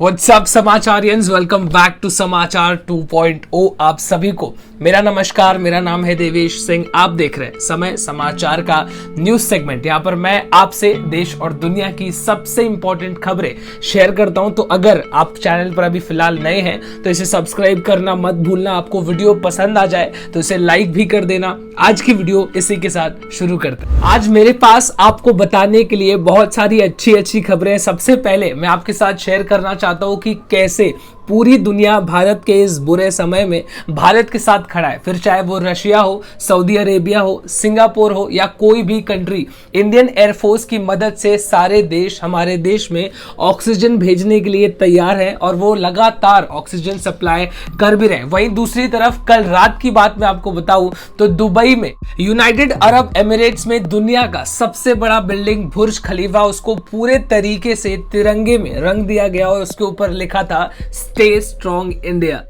WhatsApp समाचारियंस, welcome back to समाचार 2.0। आप सभी को मेरा नमस्कार। मेरा नाम है देवेश सिंह। आप देख रहे हैं समय समाचार का न्यूज सेगमेंट। यहाँ पर मैं आपसे देश और दुनिया की सबसे इंपॉर्टेंट खबरें शेयर करता हूं। तो अगर आप चैनल पर अभी फिलहाल नए हैं तो इसे सब्सक्राइब करना मत भूलना। आपको वीडियो पसंद आ जाए तो इसे लाइक भी कर देना। आज की वीडियो इसी के साथ शुरू करते हैं। आज मेरे पास आपको बताने के लिए बहुत सारी अच्छी खबरें। सबसे पहले मैं आपके साथ शेयर करना चाहता हूं कि कैसे पूरी दुनिया भारत के इस बुरे समय में भारत के साथ खड़ा है। फिर चाहे वो रशिया हो, सऊदी अरेबिया हो, सिंगापुर हो या कोई भी कंट्री, इंडियन एयरफोर्स की मदद से सारे देश हमारे देश में ऑक्सीजन भेजने के लिए तैयार हैं और वो लगातार ऑक्सीजन सप्लाई कर भी रहे हैं। वहीं दूसरी तरफ कल रात की बात मैं आपको बताऊं तो दुबई में यूनाइटेड अरब एमिरेट्स में दुनिया का सबसे बड़ा बिल्डिंग बुर्ज खलीफा, उसको पूरे तरीके से तिरंगे में रंग दिया गया और उसके ऊपर लिखा था स्टे स्ट्रॉन्ग इंडिया।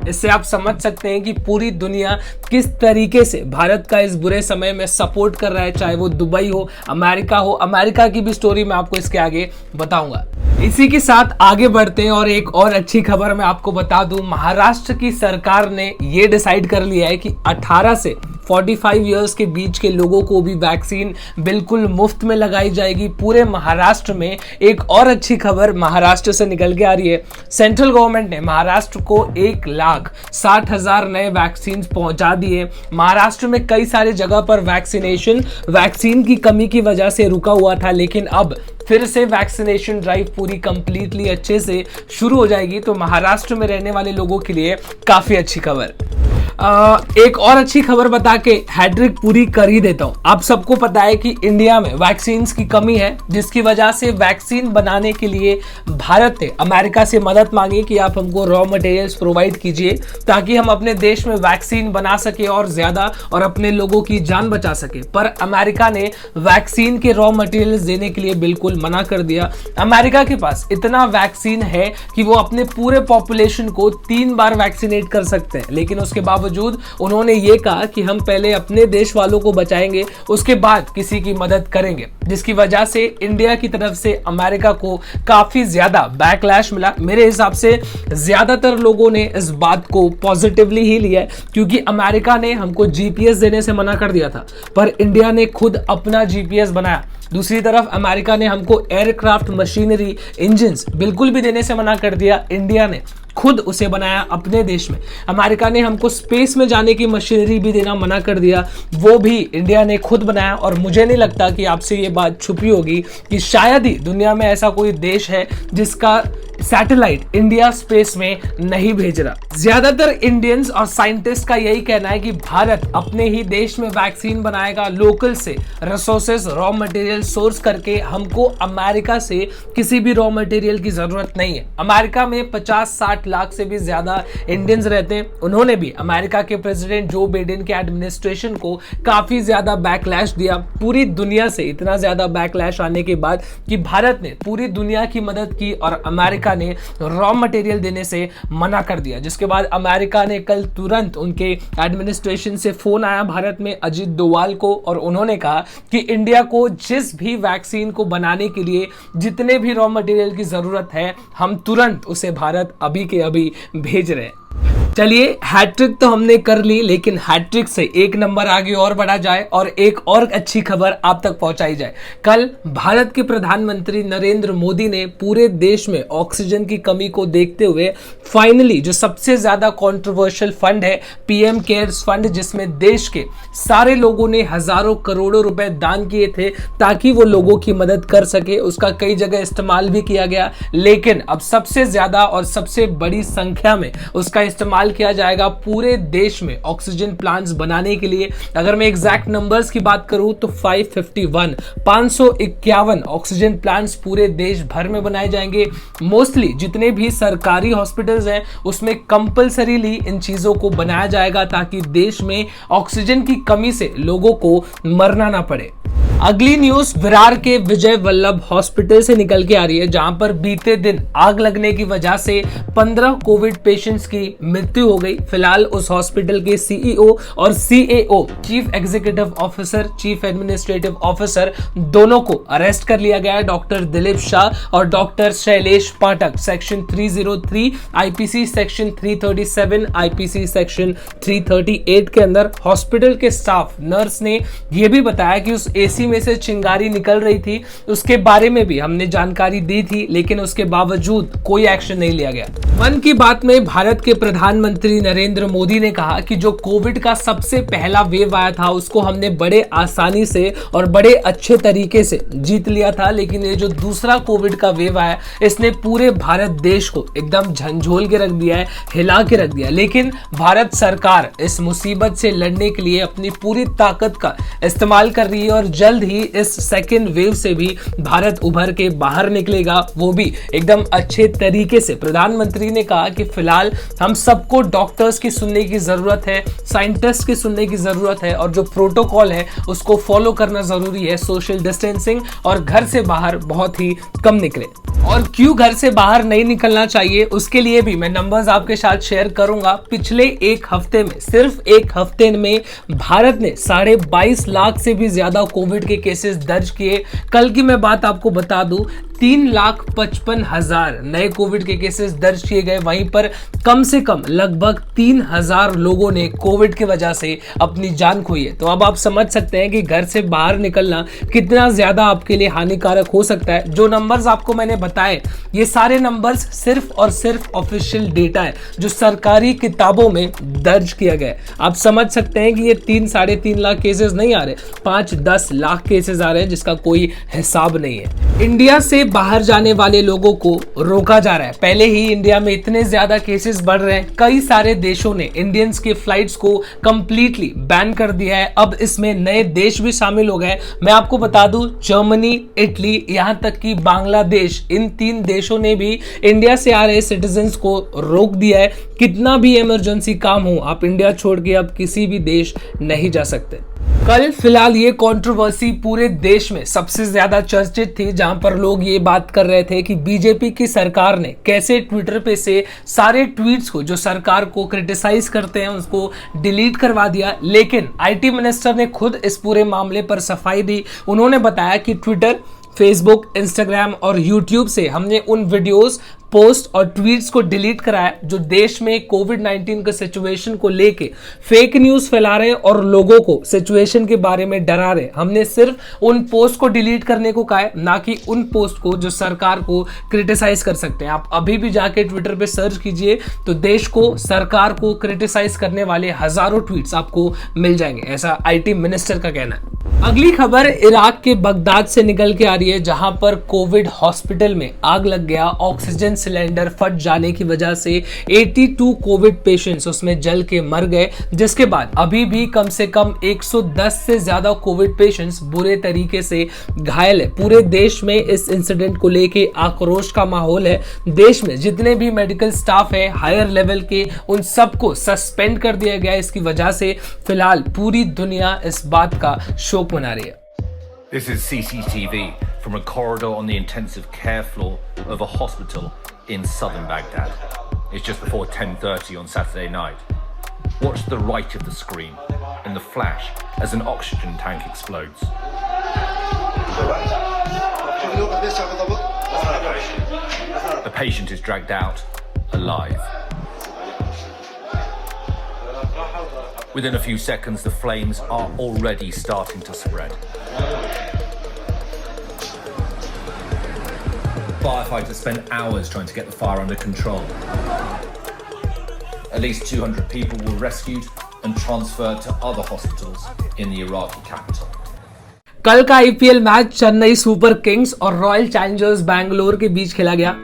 इससे आप समझ सकते हैं कि पूरी दुनिया किस तरीके से भारत का इस बुरे समय में सपोर्ट कर रहा है, चाहे वो दुबई हो, अमेरिका हो। अमेरिका की भी स्टोरी मैं आपको इसके आगे बताऊंगा। इसी के साथ आगे बढ़ते हैं और एक और अच्छी खबर मैं आपको बता दूं। महाराष्ट्र की सरकार ने ये डिसाइड कर लिया है कि 18 से 45 इयर्स के बीच के लोगों को भी वैक्सीन बिल्कुल मुफ्त में लगाई जाएगी पूरे महाराष्ट्र में। एक और अच्छी खबर महाराष्ट्र से निकल के आ रही है। सेंट्रल गवर्नमेंट ने महाराष्ट्र को 1,60,000 नए वैक्सीन पहुंचा दिए। महाराष्ट्र में कई सारे जगह पर वैक्सीन की कमी की वजह से रुका हुआ था, लेकिन अब फिर से वैक्सीनेशन ड्राइव पूरी कंप्लीटली अच्छे से शुरू हो जाएगी। तो महाराष्ट्र में रहने वाले लोगों के लिए काफी अच्छी खबर। एक और अच्छी खबर बता के हैट्रिक पूरी कर ही देता हूं। आप सबको पता है कि इंडिया में वैक्सीन की कमी है, जिसकी वजह से वैक्सीन बनाने के लिए भारत ने अमेरिका से मदद मांगी कि आप हमको रॉ मटेरियल्स प्रोवाइड कीजिए ताकि हम अपने देश में वैक्सीन बना सके और ज्यादा और अपने लोगों की जान बचा सके। पर अमेरिका ने वैक्सीन के रॉ मटेरियल्स देने के लिए बिल्कुल मना कर दिया। अमेरिका के पास इतना वैक्सीन है कि वो अपने पूरे पॉपुलेशन को 3 बार वैक्सीनेट कर सकते हैं, लेकिन उसके बावजूद उन्होंने ये कहा कि हम पहले अपने देश वालों को बचाएंगे, उसके बाद किसी की मदद करेंगे, जिसकी वजह से इंडिया की तरफ से अमेरिका को काफी ज्यादा बैकलैश मिला। मेरे हिसाब से ज्यादातर लोगों ने इस बात को पॉजिटिवली ही लिया, क्योंकि अमेरिका ने हमको जीपीएस देने से मना कर दिया था, पर इंडिया ने खुद अपना जीपीएस बनाया। दूसरी तरफ अमेरिका ने हमको एयरक्राफ्ट मशीनरी इंजन्स बिल्कुल भी देने से मना कर दिया, इंडिया ने खुद उसे बनाया अपने देश में। अमेरिका ने हमको स्पेस में जाने की मशीनरी भी देना मना कर दिया, वो भी इंडिया ने खुद बनाया। और मुझे नहीं लगता कि आपसे ये बात छुपी होगी कि शायद ही दुनिया में ऐसा कोई देश है जिसका सैटेलाइट इंडिया स्पेस में नहीं भेज रहा। ज्यादातर इंडियंस और साइंटिस्ट का यही कहना है कि भारत अपने ही देश में वैक्सीन बनाएगा, लोकल से रिसोर्सेज रॉ मटेरियल सोर्स करके। हमको अमेरिका से किसी भी रॉ मटेरियल की जरूरत नहीं है। अमेरिका में 50-60 लाख से भी ज्यादा इंडियंस रहते हैं। उन्होंने भी अमेरिका के प्रेसिडेंट जो बाइडेन के एडमिनिस्ट्रेशन को काफी ज्यादा बैकलैश दिया। पूरी दुनिया से इतना ज्यादा बैकलैश आने के बाद कि भारत ने पूरी दुनिया की मदद की और अमेरिका ने रॉ मटेरियल देने से मना कर दिया, जिसके बाद अमेरिका ने कल तुरंत उनके एडमिनिस्ट्रेशन से फोन आया भारत में अजीत डोवाल को, और उन्होंने कहा कि इंडिया को जिस भी वैक्सीन को बनाने के लिए जितने भी रॉ मटेरियल की जरूरत है, हम तुरंत उसे भारत अभी के अभी भेज रहे हैं। चलिए, हैट्रिक तो हमने कर ली, लेकिन हैट्रिक से एक नंबर आगे और बढ़ा जाए और एक और अच्छी खबर आप तक पहुंचाई जाए। कल भारत के प्रधानमंत्री नरेंद्र मोदी ने पूरे देश में ऑक्सीजन की कमी को देखते हुए फाइनली जो सबसे ज्यादा कंट्रोवर्शियल फंड है, पीएम केयर्स फंड, जिसमें देश के सारे लोगों ने हजारों करोड़ों रुपए दान किए थे ताकि वो लोगों की मदद कर सके, उसका कई जगह इस्तेमाल भी किया गया। लेकिन अब सबसे ज्यादा और सबसे बड़ी संख्या में उसका इस्तेमाल किया जाएगा पूरे देश में ऑक्सीजन प्लांट्स बनाने के लिए। अगर मैं एग्जैक्ट नंबर्स की बात करूं तो 551 ऑक्सीजन प्लांट्स पूरे देश भर में बनाए जाएंगे। मोस्टली जितने भी सरकारी हॉस्पिटल्स हैं उसमें कंपलसरीली इन चीजों को बनाया जाएगा ताकि देश में ऑक्सीजन की कमी से लोगों को मरना ना पड़े। अगली न्यूज विरार के विजय वल्लभ हॉस्पिटल से निकल के आ रही है, जहां पर बीते दिन आग लगने की वजह से 15 कोविड पेशेंट्स की मृत्यु हो गई। फिलहाल उस हॉस्पिटल के सीईओ और CAO, chief executive officer, chief administrative officer, दोनों को अरेस्ट कर लिया गया है। डॉक्टर दिलीप शाह और doctor Shailesh Pathak section 303 IPC section 337 IPC section 338 के अंदर हॉस्पिटल के स्टाफ नर्स ने यह भी बताया कि उस एसी में से चिंगारी निकल रही थी, उसके बारे में भी हमने जानकारी दी थी, लेकिन उसके बावजूद कोई एक्शन नहीं लिया गया। मन की बात में भारत के प्रधानमंत्री नरेंद्र मोदी ने कहा कि जो कोविड का सबसे पहला वेव आया था उसको हमने बड़े आसानी से और बड़े अच्छे तरीके से जीत लिया था, लेकिन ये जो दूसरा कोविड का वेव आया इसने पूरे भारत देश को एकदम झंझोल के रख दिया है, हिला के रख दिया। लेकिन भारत सरकार इस मुसीबत से लड़ने के लिए अपनी पूरी ताकत का इस्तेमाल कर रही है और जल्द ही इस सेकेंड वेव से भी भारत उभर के बाहर निकलेगा, वो भी एकदम अच्छे तरीके से। प्रधानमंत्री ने कहा कि फिलहाल हम सबको डॉक्टर्स की सुनने की जरूरत है, साइंटिस्ट की सुनने की जरूरत है और जो प्रोटोकॉल है उसको फॉलो करना जरूरी है, सोशल डिस्टेंसिंग, और घर से बाहर बहुत ही कम निकले। और क्यों घर से बाहर नहीं निकलना चाहिए उसके लिए भी मैं नंबर्स आपके साथ शेयर करूंगा। पिछले एक हफ्ते में, सिर्फ एक हफ्ते में भारत ने 22.5 लाख से भी ज्यादा कोविड के केसेस दर्ज किए। कल की मैं बात आपको बता दूं, 3,55,000 नए कोविड के केसेस दर्ज किए गए। वहीं पर कम से कम लगभग 3,000 लोगों ने कोविड की वजह से अपनी जान खोई है। तो अब आप समझ सकते हैं कि घर से बाहर निकलना कितना ज्यादा आपके लिए हानिकारक हो सकता है। जो नंबर्स आपको मैंने बताए, ये सारे नंबर्स सिर्फ और सिर्फ ऑफिशियल डेटा है जो सरकारी किताबों में दर्ज किया गया है। आप समझ सकते हैं कि ये 3-3.5 लाख केसेस नहीं आ रहे, 5-10 लाख केसेस आ रहे हैं, जिसका कोई हिसाब नहीं है। इंडिया से बाहर जाने वाले लोगों को रोका जा रहा है। पहले ही इंडिया में इतने ज्यादा केसेस बढ़ रहे हैं, कई सारे देशों ने इंडियंस के फ्लाइट्स को कंप्लीटली बैन कर दिया है। अब इसमें नए देश भी शामिल हो गए। मैं आपको बता दूं, जर्मनी, इटली, यहां तक कि बांग्लादेश, इन 3 देशों ने भी इंडिया से आ रहे सिटीजन्स को रोक दिया है। कितना भी इमरजेंसी काम हो, आप इंडिया छोड़ के अब किसी भी देश नहीं जा सकते। कल फिलहाल ये कंट्रोवर्सी पूरे देश में सबसे ज्यादा चर्चित थी, जहां पर लोग ये बात कर रहे थे कि बीजेपी की सरकार ने कैसे ट्विटर पे से सारे ट्वीट्स को जो सरकार को क्रिटिसाइज करते हैं उसको डिलीट करवा दिया। लेकिन आईटी मिनिस्टर ने खुद इस पूरे मामले पर सफाई दी। उन्होंने बताया कि ट्विटर, फेसबुक, इंस्टाग्राम और यूट्यूब से हमने उन वीडियोस, पोस्ट और ट्वीट्स को डिलीट कराया जो देश में कोविड-19 के सिचुएशन को लेके फेक न्यूज फैला रहे हैं और लोगों को सिचुएशन के बारे में डरा रहे। हमने सिर्फ उन पोस्ट को डिलीट करने को कहा है, ना कि उन पोस्ट को जो सरकार को क्रिटिसाइज कर सकते हैं। आप अभी भी जाके ट्विटर पे सर्च कीजिए तो देश को, सरकार को क्रिटिसाइज करने वाले हजारों ट्वीट्स आपको मिल जाएंगे, ऐसा आईटी मिनिस्टर का कहना है। अगली खबर इराक के बगदाद से निकल के आ रही है, जहां पर कोविड हॉस्पिटल में आग लग गया। ऑक्सीजन सिलेंडर फट जाने की वजह से 82 कोविड पेशेंट्स उसमें जल के मर गए, जिसके बाद अभी भी कम से कम 110 से ज्यादा कोविड पेशेंट्स बुरे तरीके से घायल है। पूरे देश में इस इंसिडेंट को लेके आक्रोश का माहौल है। देश में जितने भी मेडिकल स्टाफ है हायर लेवल के, उन सबको सस्पेंड कर दिया गया। इसकी वजह से फिलहाल पूरी दुनिया इस बात का शोक मना रही है। This is CCTV from a corridor on the intensive care floor of a hospital in southern Baghdad. It's just before 10:30 on Saturday night. Watch the right of the screen and the flash as an oxygen tank explodes. The patient is dragged out alive. Within a few seconds, the flames are already starting to spread. Firefighters spent hours trying to get the fire under control. At least 200 people were rescued and transferred to other hospitals in the Iraqi capital. कल का IPL match Chennai super Kings और royal Challengers Bangalore के बीच खेला गया।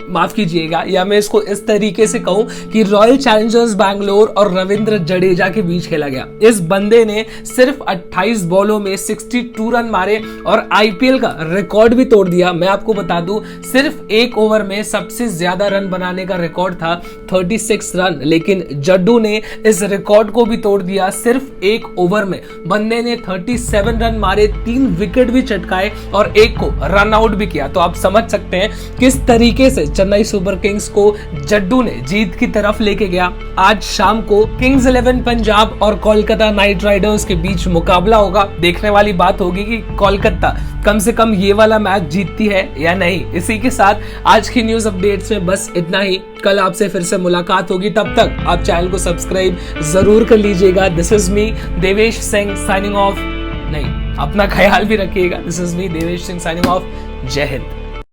माफ कीजिएगा, या मैं इसको इस तरीके से कहूं कि रॉयल चैलेंजर्स बैंगलोर और रविंद्र जडेजा के बीच खेला गया। इस बंदे ने सिर्फ 28 बॉलों में 62 रन मारे और आईपीएल का रिकॉर्ड भी तोड़ दिया। मैं आपको बता दूं, सिर्फ एक ओवर में सबसे ज्यादा रन बनाने का रिकॉर्ड था 36 रन, लेकिन जड्डू ने इस रिकॉर्ड को भी तोड़ दिया। सिर्फ एक ओवर में बंदे ने 37 रन मारे, 3 विकेट भी चटकाए और एक को रन आउट भी किया। तो आप समझ सकते हैं किस तरीके से चेन्नई सुपर किंग्स को जड्डू ने जीत की तरफ लेके गया। आज शाम को किंग्स 11 पंजाब और कोलकाता नाइट राइडर्स के बीच मुकाबला होगा। देखने वाली बात होगी कि कोलकाता कम से कम ये वाला मैच जीतती है या नहीं। इसी के साथ आज की न्यूज अपडेट्स में बस इतना ही। कल आपसे फिर से मुलाकात होगी, तब तक आप चैनल को सब्सक्राइब जरूर कर लीजिएगा। This is me Devesh Singh signing off. नहीं, अपना ख्याल भी रखिएगा। This is me Devesh Singh signing off. जय हिंद।